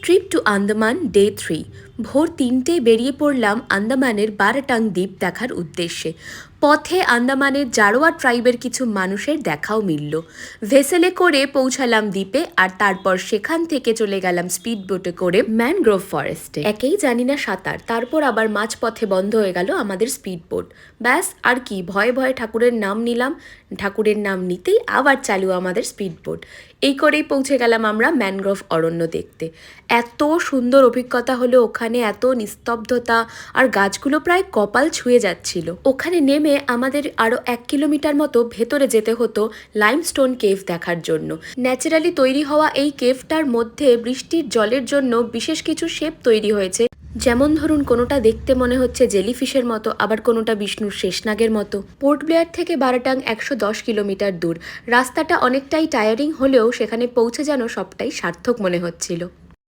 Trip to Andaman day 3। ভোর ৩টেয় বেরিয়ে পড়লাম আন্দামানের বারাটাং দ্বীপ দেখার উদ্দেশ্যে। পথে আন্দামানের জারোয়া ট্রাইবের কিছু মানুষের দেখাও মিলল। ভেসেলে করে পৌঁছালাম দ্বীপে, আর তারপর সেখান থেকে চলে গেলাম স্পিড বোটে করে ম্যানগ্রোভ ফরেস্টে। একেই জানি না সাঁতার, তারপর আবার মাঝপথে বন্ধ হয়ে গেল আমাদের স্পিড বোট। ব্যাস আর কি, ভয়ে ভয়ে ঠাকুরের নাম নিলাম, ঠাকুরের নাম নিতেই আবার চালু আমাদের স্পিড বোট। এই করেই পৌঁছে গেলাম আমরা ম্যানগ্রোভ অরণ্য দেখতে। এত সুন্দর অভিজ্ঞতা হলো ওখানে, এত নিস্তব্ধতা, আর গাছগুলো প্রায় কপাল ছুঁয়ে যাচ্ছিল। ওখানে নেমে আমাদের আরও 1 কিলোমিটার মতো ভেতরে যেতে হতো লাইমস্টোন কেভ দেখার জন্য। ন্যাচারালি তৈরি হওয়া এই কেভটার মধ্যে বৃষ্টির জলের জন্য বিশেষ কিছু শেপ তৈরি হয়েছে, যেমন ধরুন কোনোটা দেখতে মনে হচ্ছে জেলিফিশের মতো, আবার কোনোটা বিষ্ণুর শেষনাগের মতো। পোর্ট ব্লেয়ার থেকে বারাটাং 110 কিলোমিটার দূর। রাস্তাটা অনেকটাই টায়ারিং হলেও সেখানে পৌঁছে যেন সবটাই সার্থক মনে হচ্ছিল।